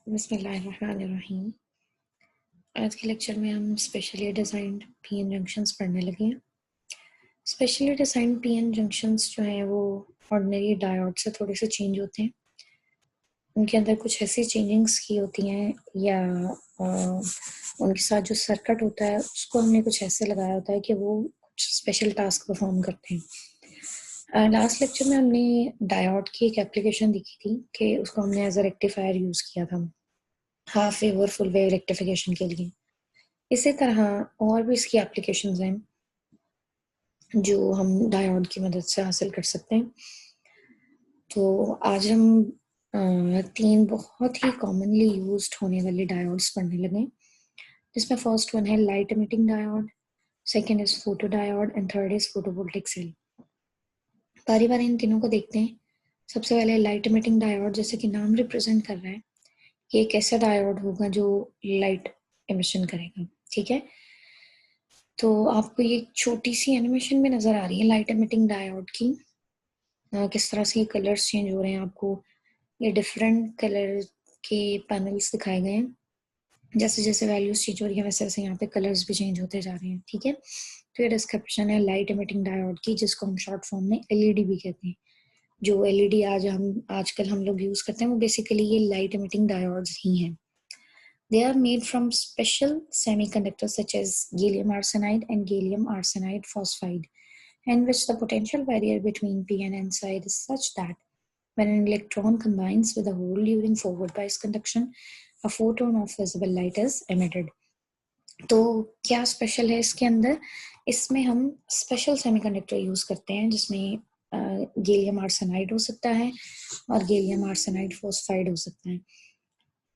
बिस्मिल्लाहिर्रहमानिर्रहीम। आज के लेक्चर में हम स्पेशली डिज़ाइंड पीएन जंक्शंस पढ़ने लगे हैं। स्पेशली डिज़ाइंड पीएन जंक्शंस जो हैं वो ऑर्डिनरी डायोड से थोड़े से चेंज होते हैं। उनके अंदर कुछ ऐसी चेंजिंग्स की होती हैं या उनके साथ जो सर्किट होता है उसको हमने कुछ ऐसे लगाया होता है कि वो कुछ स्पेशल टास्क परफॉर्म करते हैं। लास्ट लेक्चर में हमने डायोड की एक एप्लीकेशन देखी थी कि उसको हमने एज अ रेक्टिफायर यूज़ किया था हाफ वेव और फुल वेव रेक्टिफिकेशन के लिए। इसी तरह और भी इसकी एप्लीकेशंस हैं जो हम डायोड की मदद से हासिल कर सकते हैं। तो आज हम 3 बहुत ही कॉमनली यूज्ड होने वाले डायोड्स पढ़ने लगे, जिसमें फर्स्ट वन है light emitting diode, second is photo diode and third is photovoltaic cell. बारी बारी इन तीनों को देखते हैं। सबसे पहले लाइट एमिटिंग डायोड, जैसे कि नाम रिप्रेजेंट कर रहा है, ये एक ऐसा डायोड होगा जो लाइट एमिशन करेगा। ठीक है, तो आपको ये छोटी सी एनिमेशन में नजर आ रही है लाइट एमिटिंग डायोड की, किस तरह से कलर्स चेंज हो रहे हैं। आपको ये डिफरेंट कलर के पैनल्स दिखाए गए हैं। जैसे जैसे वैल्यूज चेंज हो रही है वैसे वैसे यहाँ पे कलर्स भी चेंज होते जा रहे हैं। ठीक है, तो ये डिस्क्रिप्शन है लाइट एमिटिंग डायोड की, जिसको हम शॉर्ट फॉर्म में एलईडी भी कहते हैं। जो एलईडी आजकल हम लोग यूज करते हैं वो बेसिकली ये लाइट एमिटिंग डायोड्स ही हैं। They are made from special semiconductors such as gallium arsenide and gallium arsenide phosphide, in which the potential barrier between p and n side is such that when an electron combines with a hole during forward bias conduction, a photon of visible light is emitted. तो क्या special है इसके अंदर? इसमें हम special semiconductor use करते हैं जिसमें गैलियम आर्सेनाइड हो सकता है और गैलियम आर्सेनाइड फॉस्फाइड हो सकता है।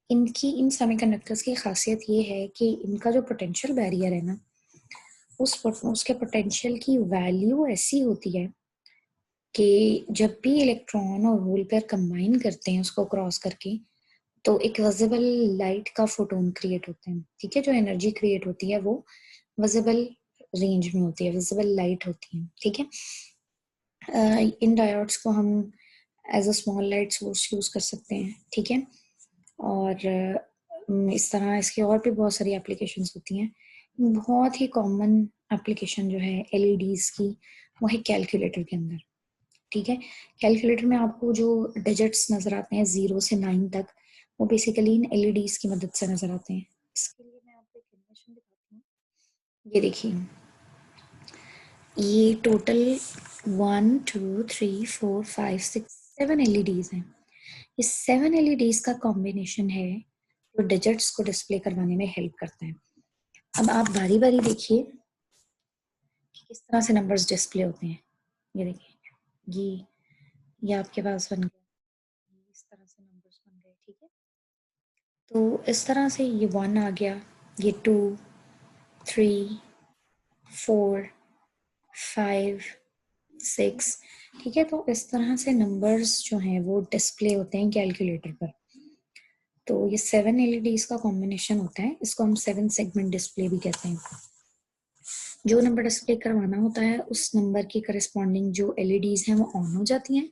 इन सेमीकंडक्टर्स की खासियत ये है कि इनका जो पोटेंशियल बैरियर है ना, उसके पोटेंशियल की वैल्यू ऐसी होती है कि जब भी इलेक्ट्रॉन और होल पेयर कंबाइन करते हैं उसको क्रॉस करके, तो एक विजिबल लाइट का फोटोन क्रिएट होता है। ठीक है, जो एनर्जी क्रिएट होती है वो विजिबल रेंज में होती है, विजिबल लाइट होती है। ठीक है, इन डायोड्स को हम as a small light source use कर सकते हैं। ठीक है, और इस तरह इसकी और भी बहुत सारी एप्लीकेशंस होती हैं। बहुत ही कॉमन एप्लीकेशन जो है एलईडीज की, वो है कैलकुलेटर के अंदर। ठीक है, कैलकुलेटर में आपको जो डिजिट्स नजर आते हैं 0 से 9 तक, वो बेसिकली इन एलईडीज की मदद से नजर आते हैं। इसके लिए मैं आपको एक एनिमेशन दिखाती हूँ। ये देखिए, ये टोटल 1 2 3 4 5 6 7 एलईडीज हैं। ये 7 एलईडीज का कॉम्बिनेशन है जो डिजिट्स को डिस्प्ले करवाने में हेल्प करता है। अब आप बारी बारी देखिए कि किस तरह से नंबर्स डिस्प्ले होते हैं। ये देखिए, ये आपके पास बन गया, इस तरह से नंबर्स बन गए। ठीक है, तो इस तरह से ये 1 आ गया, ये 2 3 4 5 6। ठीक है, तो इस तरह से नंबर्स जो हैं वो डिस्प्ले होते हैं कैलकुलेटर पर। तो ये 7 एलईडीज का कॉम्बिनेशन होता है, इसको हम 7 सेगमेंट डिस्प्ले भी कहते हैं। जो नंबर डिस्प्ले करवाना होता है उस नंबर की करस्पॉन्डिंग जो एलईडीज हैं वो ऑन हो जाती हैं,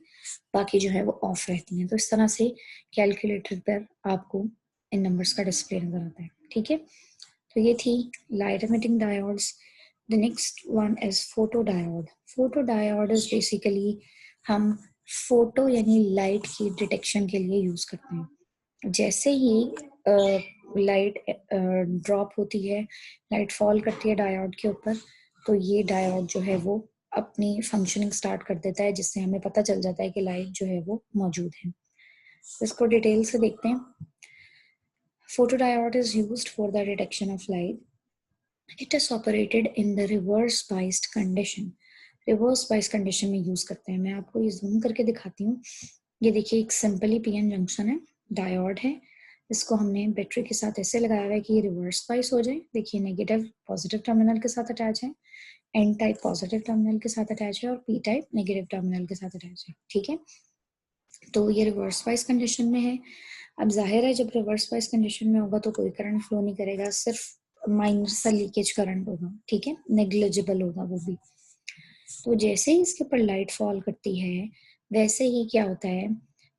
बाकी जो है वो ऑफ रहती हैं। तो इस तरह से कैलकुलेटर पर आपको इन नंबर्स का डिस्प्ले नजर आता है। ठीक है, तो ये थी light emitting diodes. The next one is photo diode. Photo diode is basically हम फोटो यानी लाइट की डिटेक्शन के लिए यूज करते हैं। जैसे ही लाइट ड्रॉप होती है, लाइट फॉल करती है डायोड के ऊपर, तो ये डायोड जो है वो अपनी फंक्शनिंग स्टार्ट कर देता है, जिससे हमें पता चल जाता है कि लाइट जो है वो मौजूद है। इसको डिटेल से देखते हैं। Photodiode is used for the detection of light. It is operated in the reverse biased condition. Reverse bias condition में यूज करते हैं। मैं आपको ये जूम करके दिखाती हूँ। ये देखिए, एक सिंपली पीएन जंक्शन है, डायोड है। इसको हमने बैटरी के साथ ऐसे लगाया हुआ है कि ये रिवर्स बाइस हो जाए। देखिए, नेगेटिव पॉजिटिव टर्मिनल के साथ अटैच है, एन टाइप पॉजिटिव टर्मिनल के साथ अटैच है और पी टाइप नेगेटिव टर्मिनल के साथ अटैच है। ठीक है, तो ये रिवर्स बाइस कंडीशन में है। अब जाहिर है जब रिवर्स बाइस कंडीशन में होगा तो कोई करंट फ्लो नहीं करेगा, सिर्फ माइनर सा लीकेज करंट होगा। ठीक है, नेग्लिजिबल होगा वो भी। तो जैसे ही इसके ऊपर लाइट फॉल करती है वैसे ही क्या होता है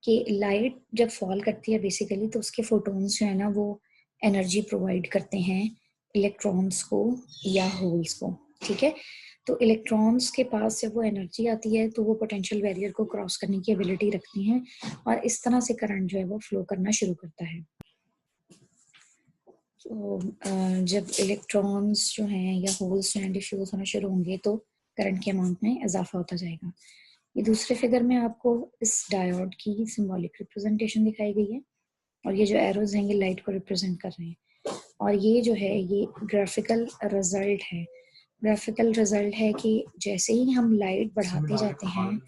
कि लाइट जब फॉल करती है बेसिकली तो उसके फोटॉन्स जो है ना वो एनर्जी प्रोवाइड करते हैं इलेक्ट्रॉन्स को या होल्स को, ठीक है। तो इलेक्ट्रॉन्स के पास जब वो एनर्जी आती है तो वो पोटेंशियल बैरियर को क्रॉस करने की एबिलिटी रखती हैं और इस तरह से करंट जो है वो फ्लो करना शुरू करता है। तो जब इलेक्ट्रॉन्स जो हैं या होल्स जो हैं डिफ्यूज होना शुरू होंगे तो करंट के अमाउंट में इजाफा होता जाएगा। ये दूसरे फिगर में आपको इस डायोड की सिंबॉलिक रिप्रेजेंटेशन दिखाई गई है और ये जो एरोज हैं ये लाइट को रिप्रेजेंट कर रहे हैं और ये जो है ये ग्राफिकल रिजल्ट है। ग्राफिकल रिजल्ट है कि जैसे ही हम लाइट बढ़ाते जाते हैं,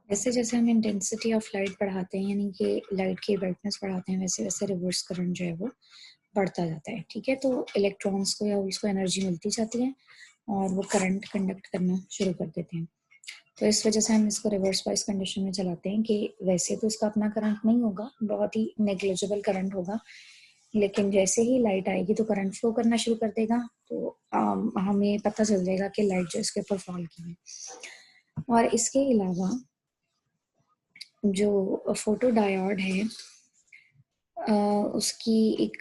जैसे जैसे हम इंटेंसिटी ऑफ लाइट बढ़ाते हैं यानी कि लाइट की ब्राइटनेस बढ़ाते हैं, वैसे वैसे रिवर्स करंट जो है वो बढ़ता जाता है, ठीक है। तो इलेक्ट्रॉन्स को या उसको एनर्जी मिलती जाती है और वो करंट कंडक्ट करना शुरू कर देते हैं। तो इस वजह से हम इसको रिवर्स बाइस कंडीशन में चलाते हैं कि वैसे तो इसका अपना करंट नहीं होगा, बहुत ही नेग्लिजिबल करंट होगा, लेकिन जैसे ही लाइट आएगी तो करंट फ्लो करना शुरू कर देगा। तो हमें पता चल जाएगा कि लाइट जो इसके ऊपर फॉल की है। और इसके अलावा जो फोटो डायोड है उसकी एक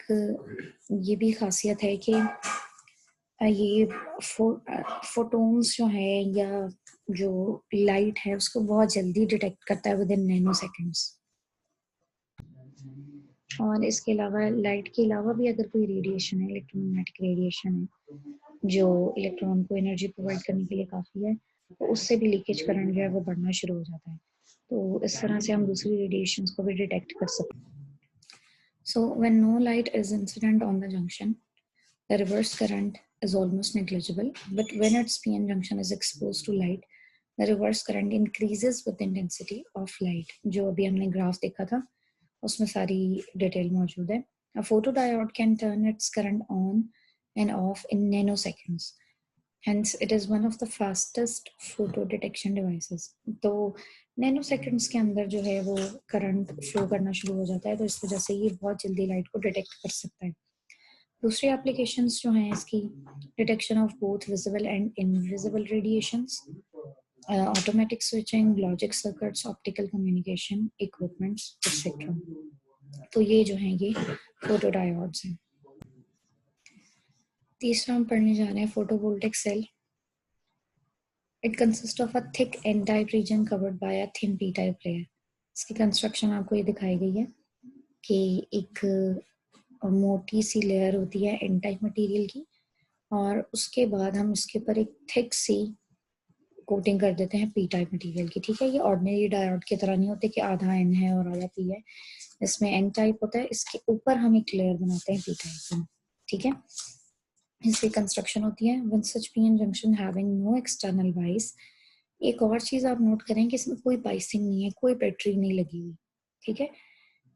ये भी खासियत है कि ये फोटोन्स जो है या जो लाइट है उसको बहुत जल्दी डिटेक्ट करता है विद इन नैनो सेकेंड्स। और इसके अलावा लाइट के अलावा भी अगर कोई रेडिएशन है, इलेक्ट्रोमैग्नेटिक रेडिएशन है जो इलेक्ट्रॉन को एनर्जी प्रोवाइड करने के लिए काफ़ी है, तो उससे भी लीकेज करंट जो है वो बढ़ना शुरू हो जाता है। तो इस तरह से हम दूसरी रेडिएशंस को भी डिटेक्ट कर सकते हैं। So when no light is incident on the junction, the reverse current is almost negligible. But when its PN junction is exposed to light, the reverse current increases with the intensity of light. जो अभी हमने graph देखा था उसमें सारी detail मौजूद है। A photodiode can turn its current on and off in nanoseconds. Hence, it is one of the fastest photo detection devices. तो नैनो सेकंड्स के अंदर जो है वो करंट फ्लो करना शुरू हो जाता है, तो इस वजह से ये बहुत जल्दी लाइट को डिटेक्ट कर सकता है। दूसरी एप्लीकेशंस जो हैं इसकी detection of both visible and invisible radiations, automatic switching, logic circuits, optical communication equipments etcetera. तो ये जो हैं ये फोटोडायोड्स हैं। तीसरा हम पढ़ने जा रहे हैं photovoltaic cell. It consists of a thick N-type region covered by a thin P-type layer. इसकी कंस्ट्रक्शन आपको ये दिखाई गई है कि एक मोटी सी लेयर होती है N-type मटेरियल की और उसके बाद हम इसके ऊपर एक थिक सी कोटिंग कर देते हैं P-type मटेरियल की, ठीक है। ये ऑर्डिनरी डायोड की तरह नहीं होते कि आधा N है और आधा P है, इसमें N-type होता है, इसके ऊपर हम एक लेयर बनाते हैं P-type, ठीक है। इसकी कंस्ट्रक्शन होती है when such PN junction having no external bias. एक और चीज आप नोट करें कि इसमें कोई बाइसिंग नहीं है, कोई बैटरी नहीं लगी हुई, ठीक है।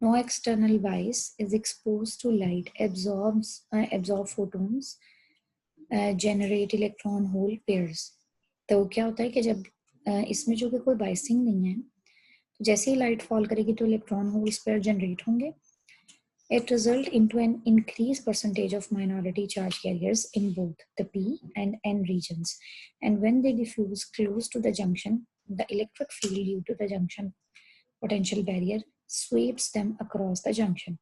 No external bias is expose to light, absorb photons, generate electron hole pairs. तो क्या होता है कि जब इसमें जो कि कोई बाइसिंग नहीं है तो जैसे ही लाइट फॉल करेगी तो इलेक्ट्रॉन होल्स पेयर जनरेट होंगे। It results into an increased percentage of minority charge carriers in both the P and N regions. And when they diffuse close to the junction, the electric field due to the junction potential barrier sweeps them across the junction.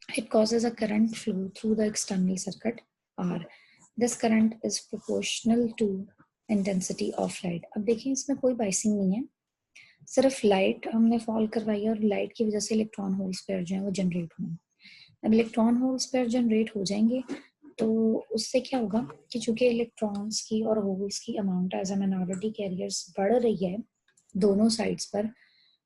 It causes a current flow through the external circuit R. This current is proportional to intensity of light. अब देखिए इसमें कोई biasing नहीं है, सिर्फ light हमने fall करवाई है और लाइट की वजह से इलेक्ट्रॉन होल्स पेयर जो है वो जनरेट हुए। अब इलेक्ट्रॉन होल्स पेयर जनरेट हो जाएंगे तो उससे क्या होगा कि चूंकि इलेक्ट्रॉन्स की और होल्स की amount as a minority carriers बढ़ रही है दोनों साइड्स पर,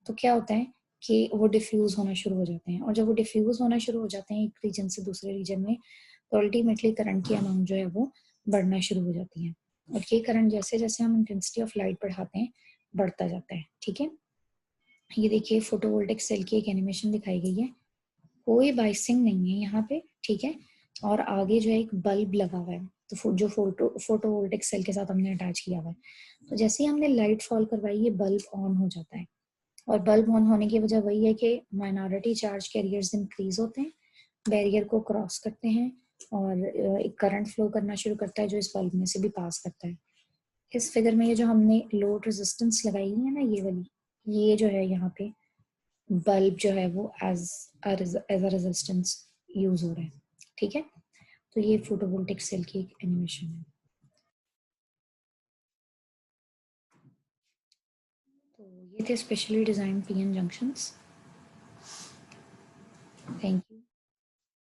तो क्या होता है कि वो डिफ्यूज होना शुरू हो जाते हैं और जब वो डिफ्यूज होना शुरू हो जाते हैं एक रीजन से दूसरे रीजन में तो अल्टीमेटली करंट की अमाउंट जो है वो बढ़ना शुरू हो जाती है और ये करंट जैसे जैसे हम इंटेंसिटी ऑफ लाइट बढ़ाते हैं बढ़ता जाता है, ठीक है। ये देखिए फोटोवोल्टिक सेल की एक एनिमेशन दिखाई गई है, कोई बाइसिंग नहीं है यहाँ पे, ठीक है। और आगे जो है एक बल्ब लगा हुआ है तो जो फोटोवोल्टिक सेल के साथ हमने अटैच किया हुआ है, तो जैसे ही हमने लाइट फॉल करवाई ये बल्ब ऑन हो जाता है और बल्ब ऑन होने की वजह वही है कि माइनॉरिटी चार्ज कैरियर्स इंक्रीज होते हैं, बैरियर को क्रॉस करते हैं और एक करंट फ्लो करना शुरू करता है जो इस बल्ब में से भी पास करता है। इस फिगर में ये जो हमने लोड रेजिस्टेंस लगाई है ना ये वाली, ये जो है यहाँ पे बल्ब जो है वो एज अ रेजिस्टेंस यूज हो रहा है, ठीक है। तो ये फोटोवोल्टिक सेल की एक एनिमेशन है। तो ये थे specially design PN junctions. Thank you.